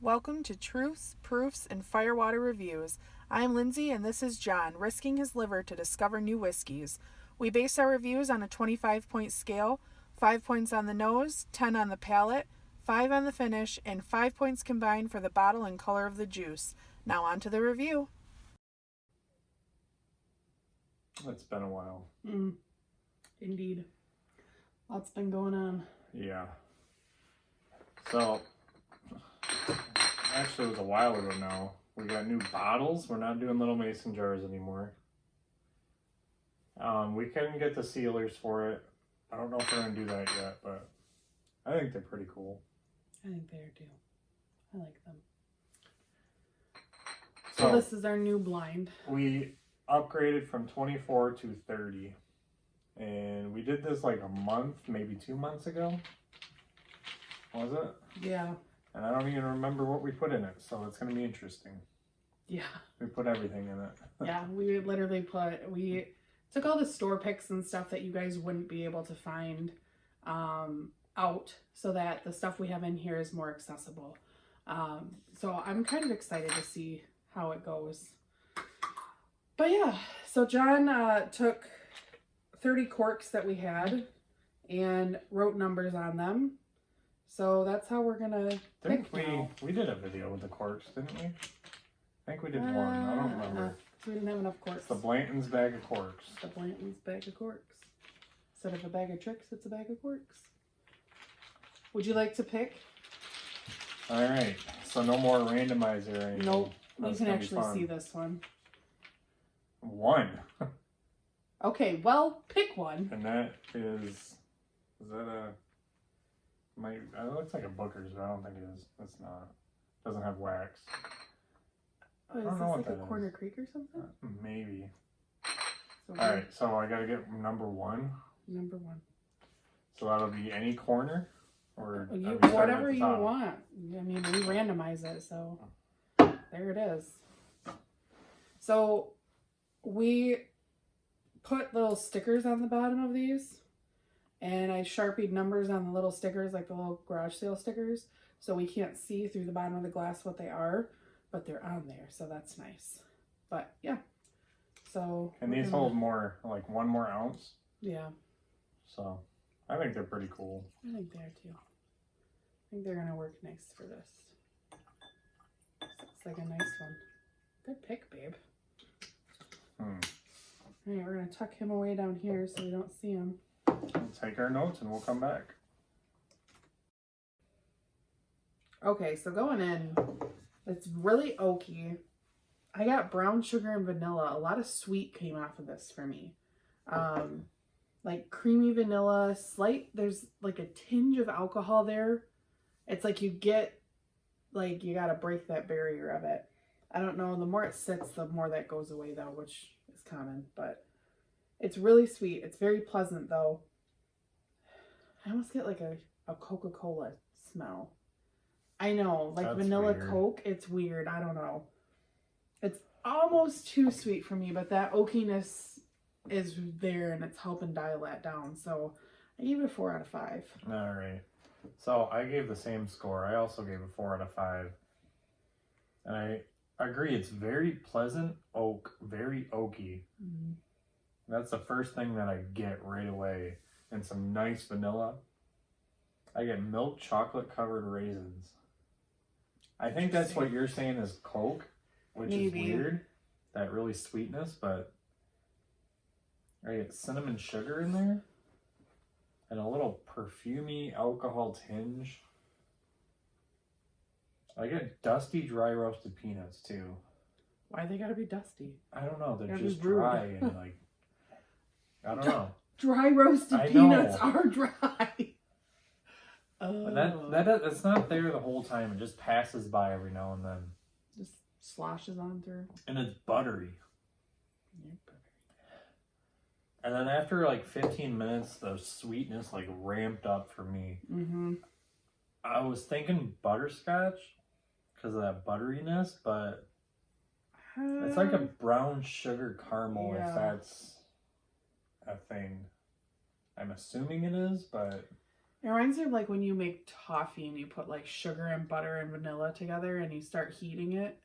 Welcome to Truths, Proofs, and Firewater Reviews. I'm Lindsay and this is John, risking his liver to discover new whiskeys. We base our reviews on a 25-point scale, 5 points on the nose, 10 on the palate, 5 on the finish, and 5 points combined for the bottle and color of the juice. Now on to the review. It's been a while. Indeed. Lots been going on. Yeah. So, actually it was a while ago now. We got new bottles. We're not doing little mason jars anymore. We couldn't get the sealers for it. I don't know if we're going to do that yet, but I think they're pretty cool. I think they are too. I like them. So this is our new blind. We upgraded from 24 to 30. And we did this like a month, maybe 2 months ago. Was it? Yeah. And I don't even remember what we put in it, so it's going to be interesting. Yeah. We put everything in it. Yeah, we literally we took all the store picks and stuff that you guys wouldn't be able to find out so that the stuff we have in here is more accessible. So I'm kind of excited to see how it goes. But yeah, so John took 30 corks that we had and wrote numbers on them. So that's how we're gonna pick now. We did a video with the corks, didn't we? I think we did one. I don't remember. So we didn't have enough corks. It's the Blanton's bag of corks. The Blanton's bag of corks. Instead of a bag of tricks, it's a bag of corks. Would you like to pick? All right. So no more randomizer or anything. Nope. You That's can gonna be actually fun. see this one. One. Okay, well, pick one. And that is that a... it looks like a Booker's, but I don't think it is. It's not. It doesn't have wax. Oh, is I don't this know what like a that Corner is. Creek or something? Maybe. So All right, so I gotta get number one. Number one. So that'll be any corner, or are we starting at Whatever the you top? want. I mean, we randomize it, so there it is. So we put little stickers on the bottom of these, and I Sharpied numbers on the little stickers, like the little garage sale stickers, so we can't see through the bottom of the glass what they are, but they're on there, so that's nice. But yeah, so. And these hold more, like 1 more ounce. Yeah. So I think they're pretty cool. I think they are too. I think they're gonna work nice for this. It's like a nice one. Good pick, babe. Alright, we're gonna tuck him away down here so we don't see him. We'll take our notes and we'll come back. Okay, so going in, it's really oaky. I got brown sugar and vanilla. A lot of sweet came off of this for me. Like creamy vanilla, there's like a tinge of alcohol there. It's like you gotta break that barrier of it. I don't know, the more it sits, the more that goes away though, which is common, but it's really sweet. It's very pleasant though. I almost get like a Coca-Cola smell. I know, like That's vanilla weird. Coke, it's weird. I don't know. It's almost too sweet for me, but that oakiness is there and it's helping dial that down. So I gave it a 4 out of 5. All right. So I gave the same score. I also gave a 4 out of 5. And I agree. It's very pleasant oak, very oaky. Mm-hmm. That's the first thing that I get right away. And some nice vanilla. I get milk chocolate covered raisins. I think that's what you're saying is Coke, which is weird. That really sweetness, but I get cinnamon sugar in there. And a little perfumey alcohol tinge. I get dusty dry roasted peanuts too. Why they gotta be dusty? I don't know, they're Gotta just be rude. dry and like, I don't know. Dry roasted I peanuts know. are dry. Oh. But that's not there the whole time. It just passes by every now and then. Just sloshes on through. And it's buttery. Yep. And then after like 15 minutes, the sweetness like ramped up for me. Mm-hmm. I was thinking butterscotch because of that butteriness, but it's like a brown sugar caramel, Yeah. if that's a thing. I'm assuming it is, but It reminds me of like when you make toffee and you put like sugar and butter and vanilla together and you start heating it.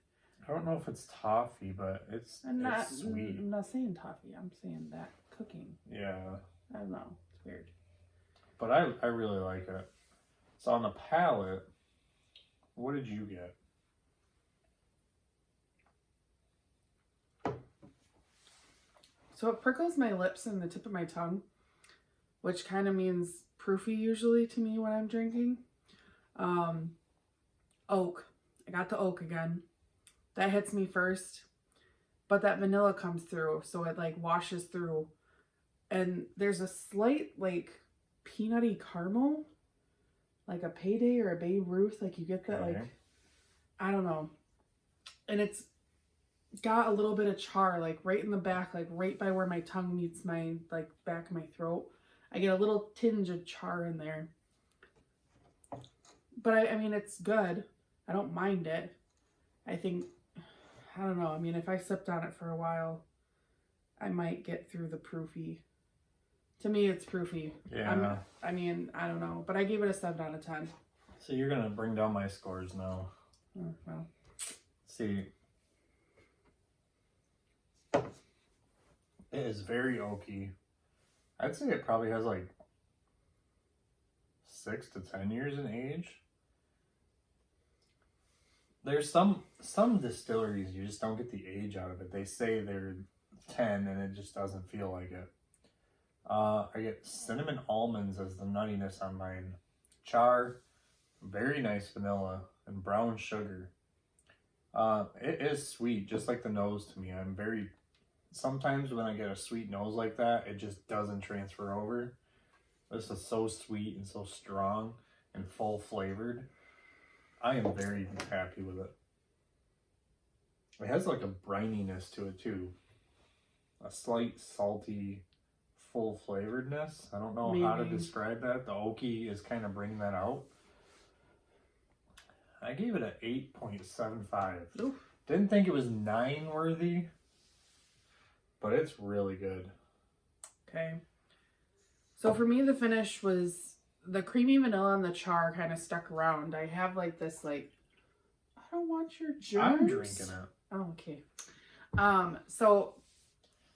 I don't know if it's toffee, but it's sweet. I'm not saying toffee. I'm saying that cooking. Yeah. I don't know. It's weird. But I really like it. So on the palate, what did you get? So it prickles my lips and the tip of my tongue, which kind of means proofy usually to me when I'm drinking. Oak. I got the oak again. That hits me first. But that vanilla comes through, so it like washes through. And there's a slight like peanutty caramel, like a Payday or a Babe Ruth. Like you get that like, I don't know. And it's got a little bit of char, like right in the back, like right by where my tongue meets my like back of my throat. I get a little tinge of char in there. But I mean, it's good. I don't mind it. I think, I don't know. I mean, if I sipped on it for a while, I might get through the proofy. To me, it's proofy. Yeah. I mean, I don't know. But I gave it a 7 out of 10. So you're going to bring down my scores now. Oh, well. See. It is very oaky. I'd say it probably has like 6 to 10 years in age. There's some distilleries you just don't get the age out of it. They say they're 10 and it just doesn't feel like it. I get cinnamon almonds as the nuttiness on mine. Char, very nice vanilla, and brown sugar. It is sweet, just like the nose to me. Sometimes when I get a sweet nose like that, it just doesn't transfer over. This is so sweet and so strong and full flavored. I am very happy with it. It has like a brininess to it too. A slight salty, full flavoredness. I don't know how to describe that. The oaky is kind of bringing that out. I gave it an 8.75. Oof. Didn't think it was 9 worthy, but it's really good. Okay. So for me, the finish was the creamy vanilla and the char kind of stuck around. I have like this, like, I don't want your germs. I'm drinking it. Oh, okay. So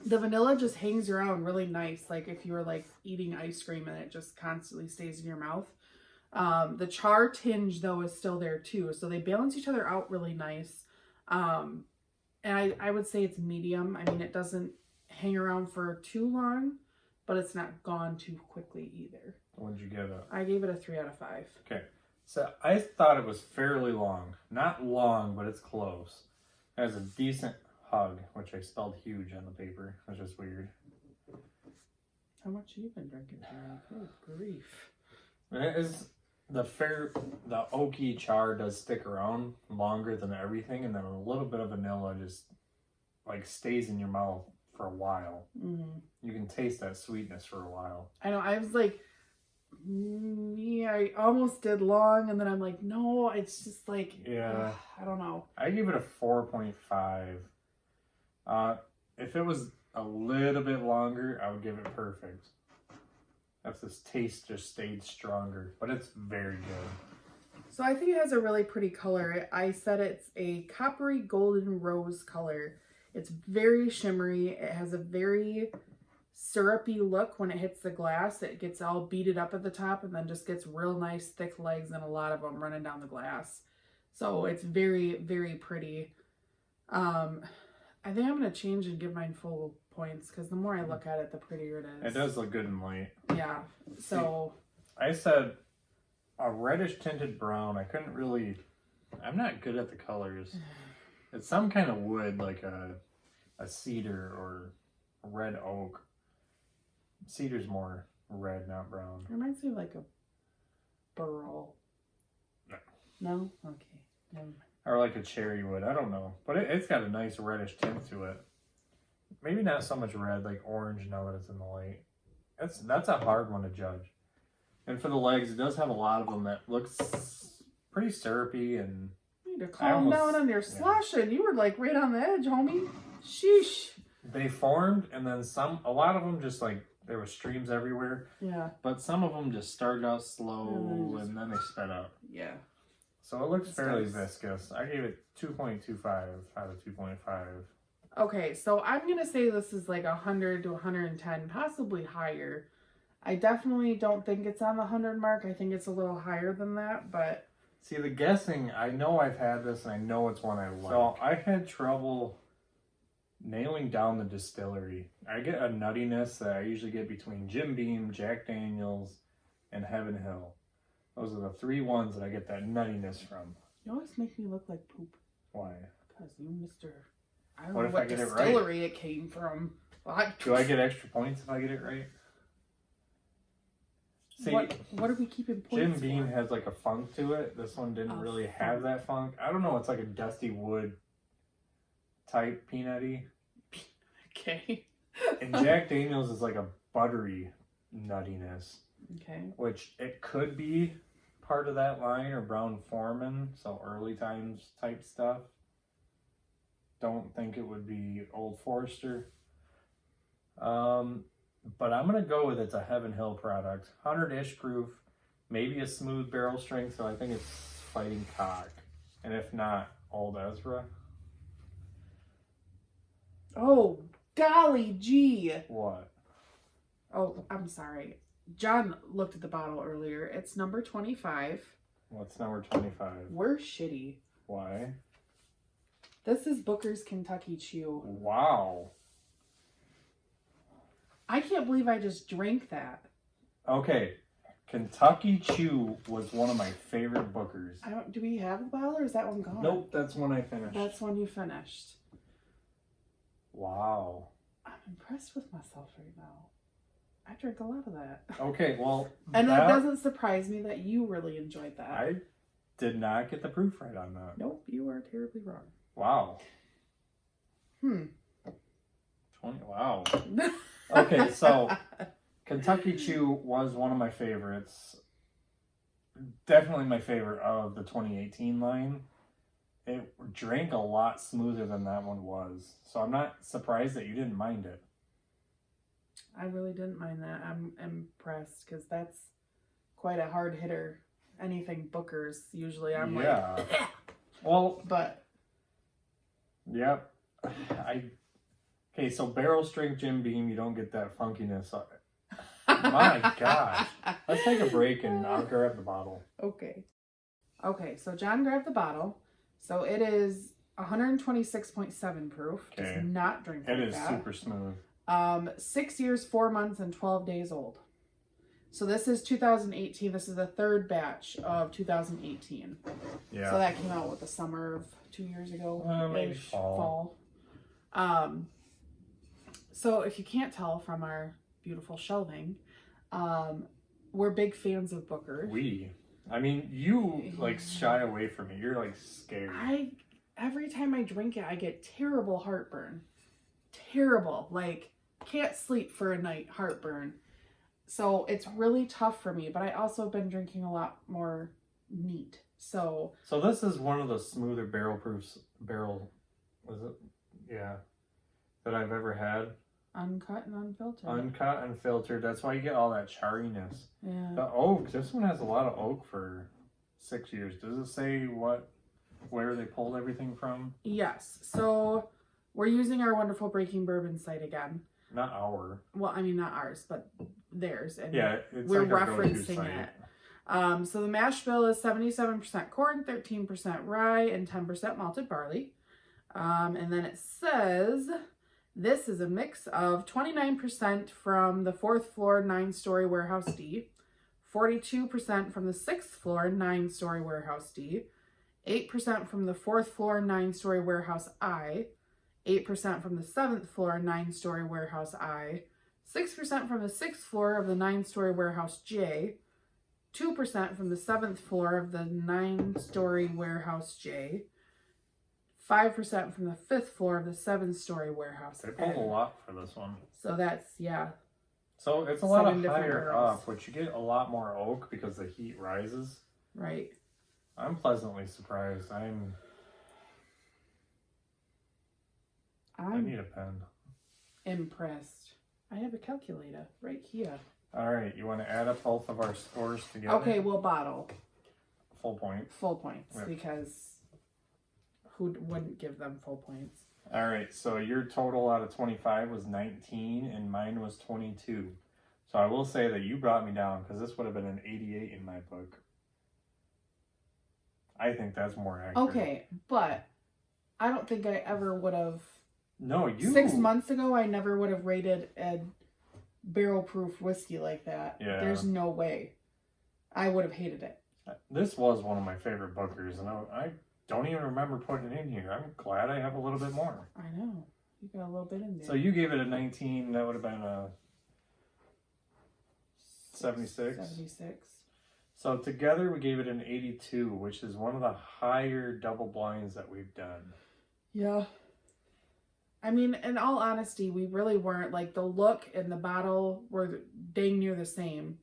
the vanilla just hangs around really nice. Like if you were like eating ice cream and it just constantly stays in your mouth. The char tinge though is still there too. So they balance each other out really nice. And I would say it's medium. I mean, it doesn't hang around for too long, but it's not gone too quickly either. What did you give it? I gave it a 3 out of 5. Okay. So I thought it was fairly long. Not long, but it's close. It has a decent hug, which I spelled huge on the paper, which is weird. How much have you been drinking tonight? Good grief. It is the oaky char does stick around longer than everything, and then a little bit of vanilla just like stays in your mouth for a while. Mm-hmm. You can taste that sweetness for a while. I know. I was like, I almost did long, and then I'm like, no, it's just like, Yeah. I don't know. I give it a 4.5. If it was a little bit longer, I would give it perfect. If this taste just stayed stronger, but it's very good. So I think it has a really pretty color. I said it's a coppery golden rose color. It's very shimmery. It has a very syrupy look when it hits the glass. It gets all beaded up at the top and then just gets real nice thick legs and a lot of them running down the glass. So it's very, very pretty. I think I'm going to change and give mine full points because the more I look at it, the prettier it is. It does look good in light. Yeah. So I said a reddish tinted brown. I'm not good at the colors. It's some kind of wood, like a cedar or red oak. Cedar's more red, not brown. it reminds me of like a burl. No. No? Okay. Never mind. Or like a cherry wood. I don't know. But it's got a nice reddish tint to it. Maybe not so much red, like orange now that it's in the light. That's a hard one to judge. And for the legs, it does have a lot of them that looks pretty syrupy and... You need to calm down on your slushing. You were like right on the edge, homie. Sheesh. They formed and then a lot of them just like there were streams everywhere. Yeah. But some of them just started out slow And and then they sped up. Yeah. So it looks This fairly does. viscous. I gave it 2.25 out of 2.5. Okay, so I'm going to say this is like 100 to 110, possibly higher. I definitely don't think it's on the 100 mark. I think it's a little higher than that, but... See, the guessing, I know I've had this and I know it's one I like. So I had trouble nailing down the distillery. I get a nuttiness that I usually get between Jim Beam, Jack Daniels, and Heaven Hill. Those are the three ones that I get that nuttiness from. You always make me look like poop. Why? Because you, Mr. I don't What know if I what get it right? distillery it came from. Do I get extra points if I get it right? See, what are we keeping points Jim Beam for? has like a funk to it. This one didn't really have that funk. I don't know. It's like a dusty wood type peanutty. Okay. And Jack Daniels is like a buttery nuttiness. Okay. Which it could be part of that line or Brown Foreman. So early times type stuff. Don't think it would be Old Forester. But I'm going to go with it's a Heaven Hill product. 100-ish proof. Maybe a smooth barrel strength. So I think it's Fighting Cock. And if not, Old Ezra. Oh, golly gee. What? Oh, I'm sorry. John looked at the bottle earlier. It's number 25. What's number 25? We're shitty. Why? This is Booker's Kentucky Chew. Wow. I can't believe I just drank that. Okay. Kentucky Chew was one of my favorite Bookers. Do we have a bottle or is that one gone? Nope, that's one I finished. That's one you finished. Wow. I'm impressed with myself right now. I drank a lot of that. Okay, well. And that doesn't surprise me that you really enjoyed that. I did not get the proof right on that. Nope, you are terribly wrong. Wow. 20. Wow. Okay, so Kentucky Chew was one of my favorites. Definitely my favorite of the 2018 line. It drank a lot smoother than that one was. So I'm not surprised that you didn't mind it. I really didn't mind that. I'm impressed because that's quite a hard hitter. Anything Booker's, usually I'm like... Well... But... Yep. Okay, so barrel strength Jim Beam, you don't get that funkiness. My gosh. Let's take a break and I'll grab the bottle. Okay. Okay, so John grabbed the bottle. So it is 126.7 proof. Okay. Does not drink like It is that. super smooth. 6 years, 4 months, and 12 days old. So this is 2018. This is the third batch of 2018. Yeah. So that came out with the summer of 2 years ago. Maybe fall. So if you can't tell from our beautiful shelving, we're big fans of Booker. I mean, you like shy away from it. You're like scared. Every time I drink it, I get terrible heartburn. Terrible. Like, can't sleep for a night, heartburn. So it's really tough for me, but I also have been drinking a lot more neat. So this is one of the smoother was it? Yeah. That I've ever had. uncut and unfiltered. Uncut and filtered. That's why you get all that chariness. Yeah. The oak, this one has a lot of oak for 6 years. Does it say where they pulled everything from? Yes. So we're using our wonderful Breaking Bourbon site again. Not our. Well, I mean, not ours, but theirs. And Yeah, it's we're like our go-to referencing site. it. So the mash bill is 77% corn, 13% rye, and 10% malted barley. And then it says this is a mix of 29% from the 4th floor 9-story warehouse D, 42% from the 6th floor 9-story warehouse D, 8% from the 4th floor 9-story warehouse I, 8% from the 7th floor 9-story warehouse I, 6% from the 6th floor of the 9-story warehouse J, 2% from the 7th floor of the 9-story warehouse J, 5% from the 5th floor of the 7-story warehouse. They pulled a lot for this one. So that's, yeah. So it's a lot 7 of different higher barrels. up, which you get a lot more oak because the heat rises. Right. I'm pleasantly surprised. I need a pen. Impressed. I have a calculator right here. All right, you want to add up both of our scores together? Okay, we'll bottle Full point. full points Yeah. because who wouldn't give them full points? All right, so your total out of 25 was 19 and mine was 22. So I will say that you brought me down because this would have been an 88 in my book. I think that's more accurate. Okay, but I don't think I ever would have. No, you. 6 months ago, I never would have rated a barrel proof whiskey like that. Yeah. There's no way. I would have hated it. This was one of my favorite bookers, and I don't even remember putting it in here. I'm glad I have a little bit more. I know. You got a little bit in there. So you gave it a 19. That would have been a 76. 76. So together we gave it an 82, which is one of the higher double blinds that we've done. Yeah. I mean, in all honesty, we really weren't. Like, the look and the bottle were dang near the same.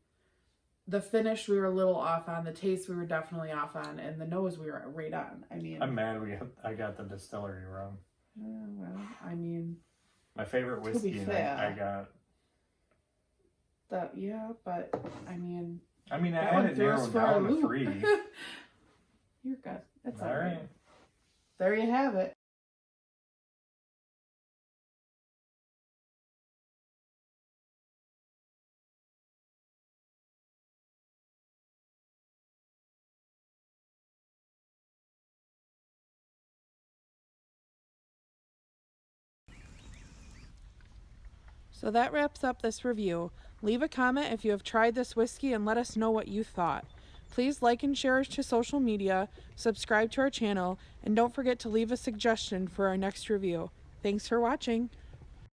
The finish we were a little off on. The taste we were definitely off on. And the nose we were right on. I mean... I'm mad I got the distillery wrong. well, I mean... My favorite whiskey, and I got... Yeah, but, I mean... I mean, I that had one it threw us narrowed for a down to loop. 3. You're good. That's All all right. right. There you have it. So that wraps up this review. Leave a comment if you have tried this whiskey and let us know what you thought. Please like and share us to social media, subscribe to our channel, and don't forget to leave a suggestion for our next review. Thanks for watching.